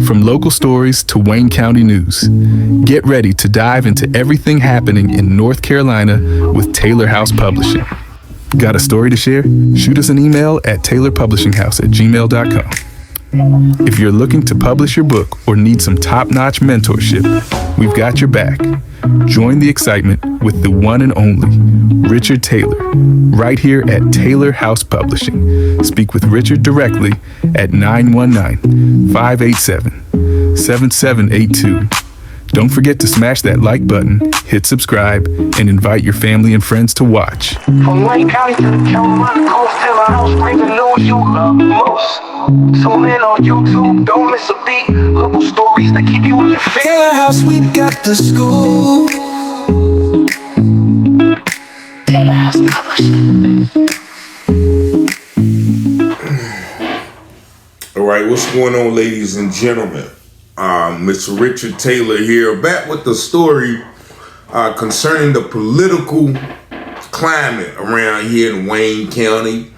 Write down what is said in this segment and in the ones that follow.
From local stories to Wayne County news, get ready to dive into everything happening in North Carolina with Taylor House Publishing. Got a story to share? Shoot us an email at taylorpublishinghouse@gmail.com. If you're looking to publish your book or need some top-notch mentorship, we've got your back. Join the excitement with the one and only Richard Taylor, right here at Taylor House Publishing. Speak with Richard directly at 919-587-7782. Don't forget to smash that like button, hit subscribe, and invite your family and friends to watch. From Wayne County to the Chairwoman, coast Taylor House, bring the news you love most. Tune in on YouTube, don't miss a beat. Little stories that keep you in your feet. Taylor House, we got the school. Taylor House Publishing. All right, what's going on, ladies and gentlemen? Mr. Richard Taylor here, back with the story concerning the political climate around here in Wayne County,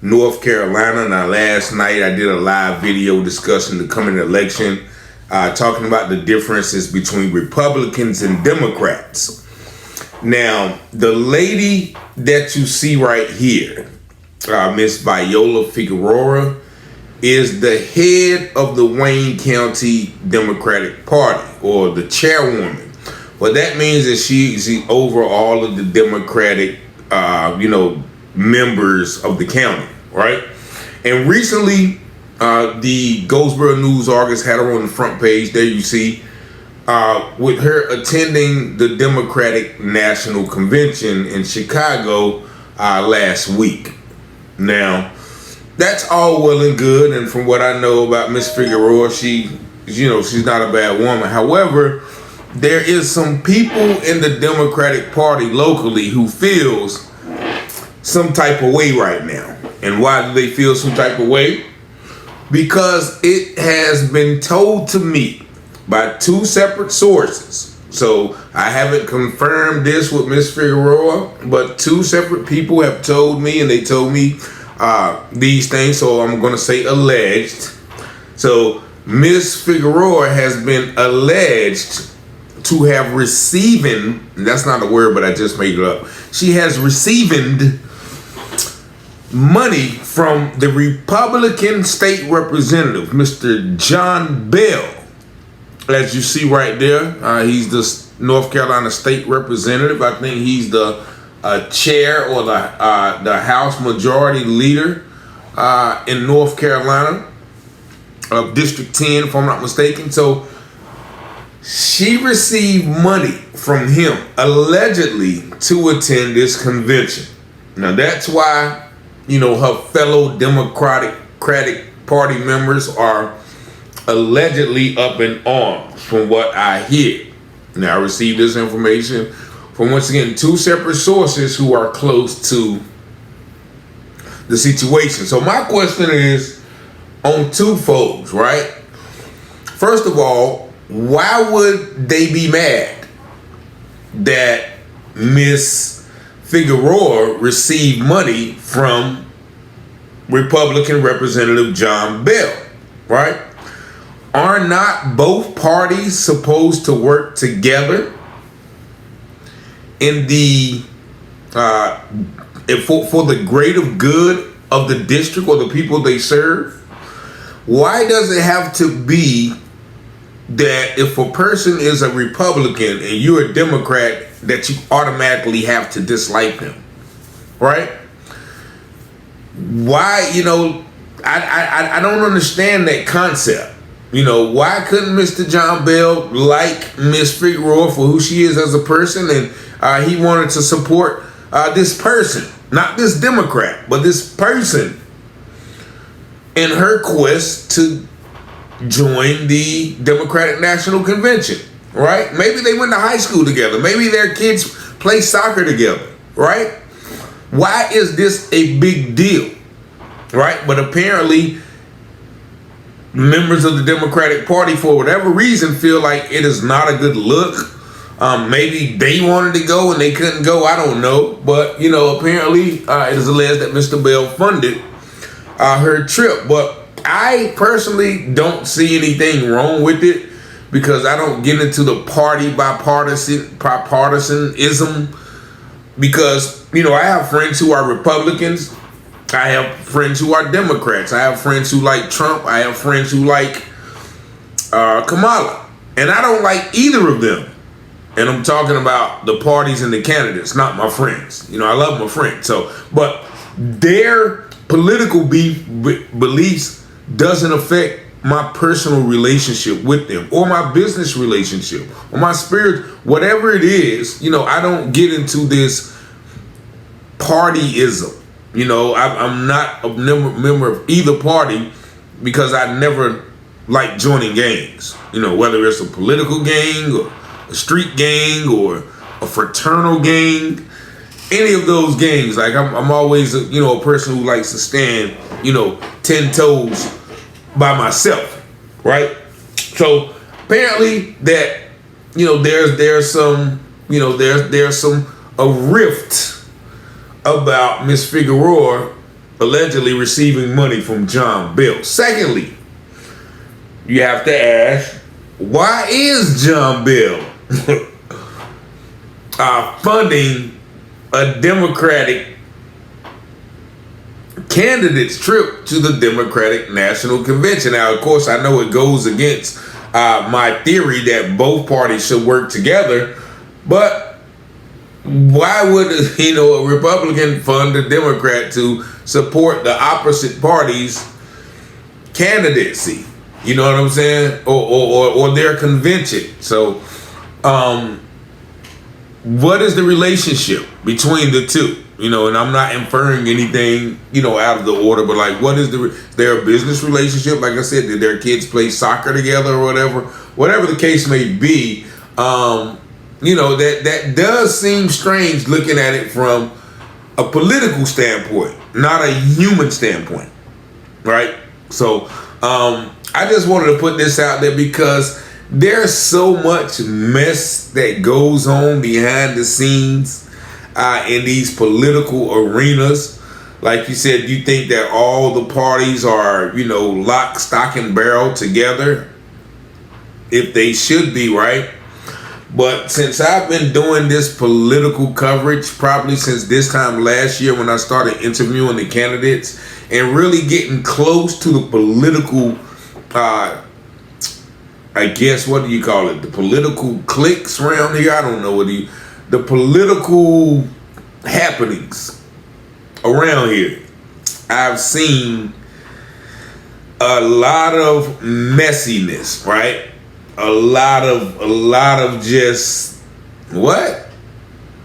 North Carolina. Now, last night I did a live video discussing the coming election, talking about the differences between Republicans and Democrats. Now, the lady that you see right here, Miss Viola Figueroa, is the head of the Wayne County Democratic Party, or the chairwoman. What that means is she's over all of the Democratic, members of the county, right? And recently, the Goldsboro News Argus had her on the front page. There you see, with her attending the Democratic National Convention in Chicago last week. Now, that's all well and good, and from what I know about Miss Figueroa, she's not a bad woman. However, there is some people in the Democratic Party locally who feels some type of way right now. And why do they feel some type of way? Because it has been told to me by two separate sources. So I haven't confirmed this with Miss Figueroa, but two separate people have told me, and they told me these things, so I'm going to say alleged. So Miss Figueroa has been alleged to have receiving, that's not a word, but I just made it up. She has received money from the Republican state representative, Mr. John Bell. As you see right there, he's the North Carolina state representative. I think he's the chair or the House Majority Leader in North Carolina of District 10, if I'm not mistaken. So she received money from him allegedly to attend this convention. Now that's why, her fellow Democratic Party members are allegedly up in arms, from what I hear. Now, I received this information from, once again, two separate sources who are close to the situation. So my question is on two folds, right? First of all, why would they be mad that Miss Figueroa received money from Republican Representative John Bell, right? Are not both parties supposed to work together in the for the greater good of the district or the people they serve? Why does it have to be that if a person is a Republican and you're a Democrat, that you automatically have to dislike him, right? Why, I don't understand that concept. Why couldn't Mr. John Bell like Miss Figueroa for who she is as a person, and he wanted to support this person, not this Democrat, but this person in her quest to join the Democratic National Convention, right? Maybe they went to high school together. Maybe their kids play soccer together, right? Why is this a big deal, right? But apparently, members of the Democratic Party, for whatever reason, feel like it is not a good look. Maybe they wanted to go and they couldn't go. I don't know. But, apparently it is alleged that Mr. Bell funded her trip. But I personally don't see anything wrong with it because I don't get into the party bipartisanism because, you know, I have friends who are Republicans. I have friends who are Democrats. I have friends who like Trump. I have friends who like Kamala. And I don't like either of them. And I'm talking about the parties and the candidates, not my friends. You know, I love my friends. So, but their political beliefs doesn't affect my personal relationship with them or my business relationship or my spirit, whatever it is. You know, I don't get into this partyism. You know, I'm not a member of either party because I never like joining gangs. You know, whether it's a political gang or a street gang or a fraternal gang, any of those gangs. Like I'm always, a person who likes to stand, 10 toes by myself, right? So apparently that, there's some a rift about Miss Figueroa allegedly receiving money from John Bell. Secondly, you have to ask, why is John Bell funding a Democratic candidate's trip to the Democratic National Convention? Now, of course, I know it goes against my theory that both parties should work together, but why would a Republican fund a Democrat to support the opposite party's candidacy? You know what I'm saying? Or their convention. So, what is the relationship between the two? And I'm not inferring anything, out of the order, but like, what is their business relationship? Like I said, did their kids play soccer together or whatever the case may be? That does seem strange looking at it from a political standpoint, not a human standpoint, right? So, I just wanted to put this out there because there's so much mess that goes on behind the scenes in these political arenas. Like you said, you think that all the parties are, lock, stock, and barrel together, if they should be, right? But since I've been doing this political coverage, probably since this time last year when I started interviewing the candidates and really getting close to the political, I guess, what do you call it? The political cliques around here? I don't know the political happenings around here. I've seen a lot of messiness, right? A lot of just what?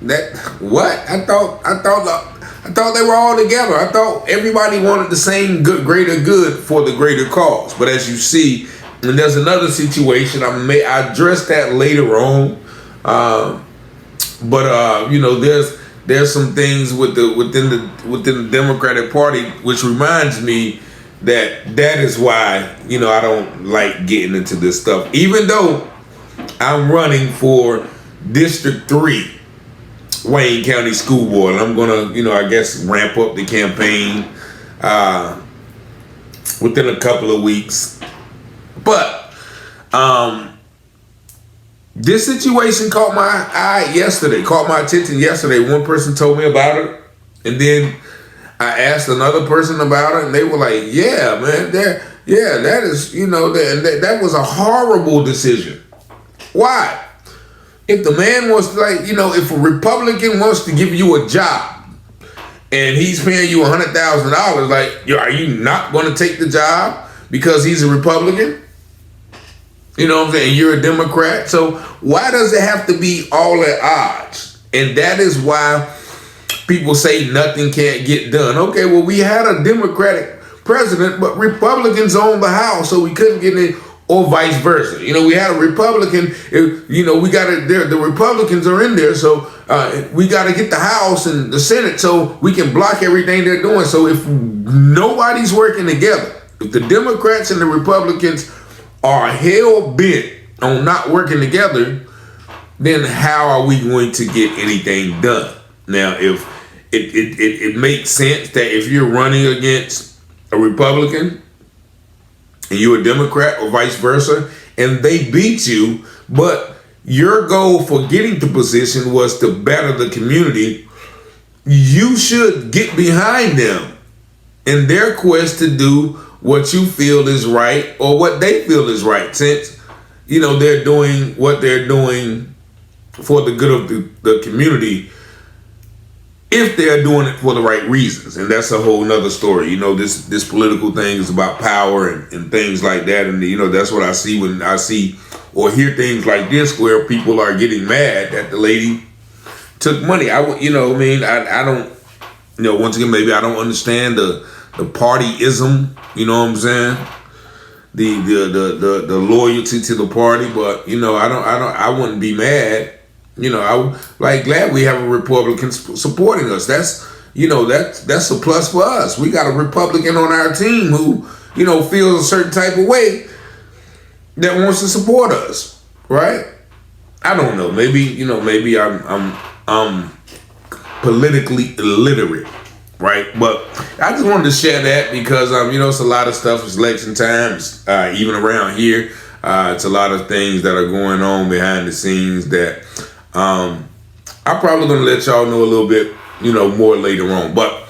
I thought they were all together. I thought everybody wanted the same greater good for the greater cause. But as you see, and there's another situation. I address that later on. There's some things within the Democratic Party, which reminds me that is why, I don't like getting into this stuff. Even though I'm running for District 3, Wayne County School Board, and I'm gonna, I guess ramp up the campaign within a couple of weeks. But this situation caught my attention yesterday. One person told me about it, and then I asked another person about it, and they were like, "Yeah, man, that is, that was a horrible decision." Why? If the man wants to, if a Republican wants to give you a job and he's paying you $100,000, are you not going to take the job because he's a Republican? You know what I'm saying? You're a Democrat. So why does it have to be all at odds? And that is why people say nothing can't get done. Okay, well, we had a Democratic president, but Republicans owned the House, so we couldn't get it, or vice versa. We had a Republican, the Republicans are in there, so we got to get the House and the Senate so we can block everything they're doing. So if nobody's working together, if the Democrats and the Republicans are hell bent on not working together, then how are we going to get anything done? Now, if it makes sense that if you're running against a Republican and you're a Democrat or vice versa, and they beat you, but your goal for getting to position was to better the community, you should get behind them in their quest to do what you feel is right or what they feel is right, since, you know, they're doing what they're doing for the good of the community, if they're doing it for the right reasons. And that's a whole nother story. You know, this political thing is about power and things like that. And, you know, that's what I see when I see or hear things like this, where people are getting mad that the lady took money. I don't, you know, once again, maybe I don't understand the partyism, you know what I'm saying? The loyalty to the party, but, you know, I wouldn't be mad. You know, I like glad we have a Republican supporting us. That's, you know, that's a plus for us. We got a Republican on our team who, you know, feels a certain type of way that wants to support us, right? I don't know. Maybe I'm politically illiterate, right? But I just wanted to share that because you know, it's a lot of stuff. It's election time, even around here. It's a lot of things that are going on behind the scenes that I'm probably going to let y'all know a little bit, you know, more later on. But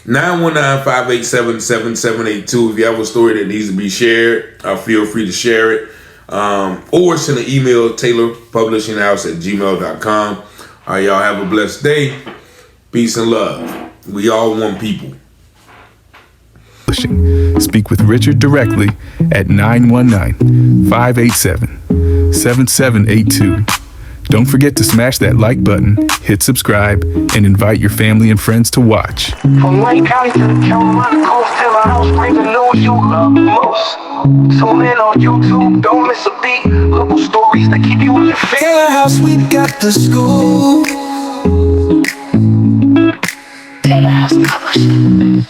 919-587-7782. If you have a story that needs to be shared, feel free to share it. Or send an email, taylorpublishinghouse@gmail.com. Y'all have a blessed day. Peace and love. We all one people. Speak with Richard directly at 919-587-7782. Don't forget to smash that like button, hit subscribe, and invite your family and friends to watch. From Wayne County to the Chairwoman, coast Taylor House, bring the news you love most. Tune in on YouTube, don't miss a beat. Little stories that keep you in your feet. Taylor House, we got the scoop. Taylor House Publishing.